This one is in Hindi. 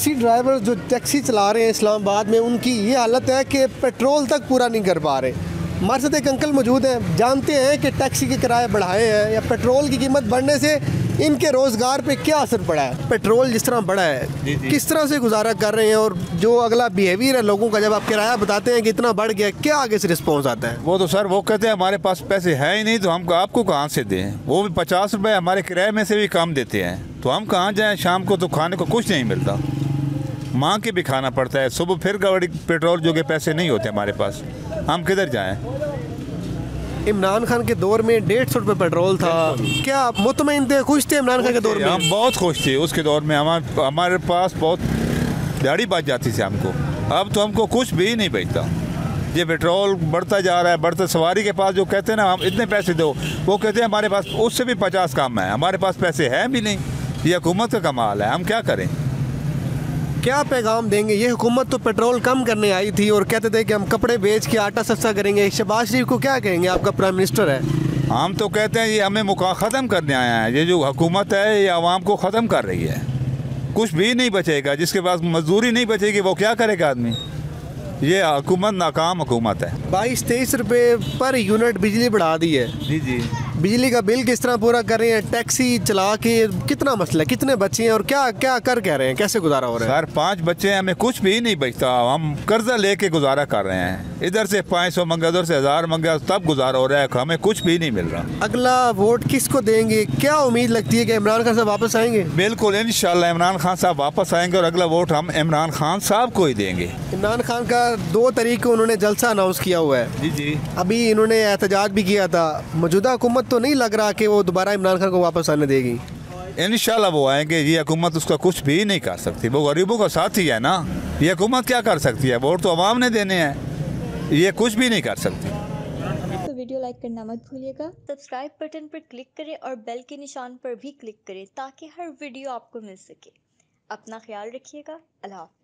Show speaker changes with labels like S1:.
S1: टैक्सी ड्राइवर जो टैक्सी चला रहे हैं इस्लामाबाद में, उनकी ये हालत है कि पेट्रोल तक पूरा नहीं कर पा रहे। हमारे साथ एक अंकल मौजूद हैं, जानते हैं कि टैक्सी के किराए बढ़ाए हैं या पेट्रोल की कीमत बढ़ने से इनके रोज़गार पे क्या असर पड़ा है। पेट्रोल जिस तरह बढ़ा है, किस तरह से गुजारा कर रहे हैं, और जो अगला बिहेवियर है लोगों का जब आप किराया बताते हैं कि इतना बढ़ गया, क्या आगे से रिस्पॉन्स आता है?
S2: वो तो सर वो कहते हैं हमारे पास पैसे है ही नहीं, तो हम आपको कहाँ से दें। वो भी 50 रुपये हमारे किराए में से भी कम देते हैं, तो हम कहाँ जाएँ। शाम को तो खाने को कुछ नहीं मिलता, मांग के भी खाना पड़ता है। सुबह फिर गाड़ी पेट्रोल जो के पैसे नहीं होते हमारे पास, हम किधर जाएँ।
S1: इमरान खान के दौर में 150 रुपये पेट्रोल था, क्या आप मुतमईन थे, खुश थे इमरान खान के दौर में?
S2: हम बहुत खुश थे उसके दौर में, हमारे पास बहुत दिहाड़ी बच जाती थी हमको। अब तो हमको कुछ भी नहीं बचता। ये पेट्रोल बढ़ता जा रहा है, बढ़ता। सवारी के पास जो कहते हैं ना हम इतने पैसे दो, वो कहते हैं हमारे पास उससे भी 50 कम है, हमारे पास पैसे हैं भी नहीं। ये हुकूमत का कमाल है, हम क्या करें।
S1: क्या पैगाम देंगे? ये हुकूमत तो पेट्रोल कम करने आई थी और कहते थे कि हम कपड़े बेच के आटा सस्ता करेंगे। शहबाज शरीफ को क्या कहेंगे, आपका प्राइम मिनिस्टर है?
S2: हम तो कहते हैं ये हमें ख़त्म करने आया है। ये जो हुकूमत है ये आवाम को ख़त्म कर रही है, कुछ भी नहीं बचेगा। जिसके पास मजदूरी नहीं बचेगी वो क्या करेगा आदमी। ये हुकूमत नाकाम हुकूमत है।
S1: 22-23 रुपये पर यूनिट बिजली बढ़ा दी है।
S2: जी।
S1: बिजली का बिल किस तरह पूरा कर रहे हैं? टैक्सी चला के कितना मसला है, कितने बच्चे हैं और क्या क्या कर कह रहे हैं, कैसे गुजारा हो रहा है?
S2: सर 5 बच्चे हैं, हमें कुछ भी नहीं बचता। हम कर्जा लेके गुजारा कर रहे हैं, इधर से 500 मंगा, उधर से 1000 मंगा, तब गुजारा हो रहा है। हमें कुछ भी नहीं मिल रहा।
S1: अगला वोट किसको देंगे? क्या उम्मीद लगती है कि इमरान खान साहब वापस आएंगे?
S2: बिल्कुल इंशाल्लाह इमरान खान साहब वापस आएंगे और अगला वोट हम इमरान खान साहब को ही देंगे।
S1: इमरान खान का 2 तारीख को उन्होंने जलसा अनाउंस किया हुआ है।
S2: जी।
S1: अभी इन्होंने एहतजाज भी किया था। मौजूदा हुकूमत तो नहीं लग रहा कि वो दोबारा इमरान खान को वापस आने देगी।
S2: इंशाल्लाह वो आएंगे। ये हुकूमत उसका कुछ भी नहीं कर सकती, वो गरीबों का साथी है ना। ये हुकूमत क्या कर सकती है, वोट तो अवाम ने देने हैं, ये कुछ भी नहीं कर सकती।
S3: तो वीडियो लाइक करना मत भूलिएगा, सब्सक्राइब बटन पर क्लिक करें और बेल के निशान पर भी क्लिक करें ताकि हर वीडियो आपको मिल सके। अपना ख्याल रखिएगा। अल्लाह हाफ़िज़।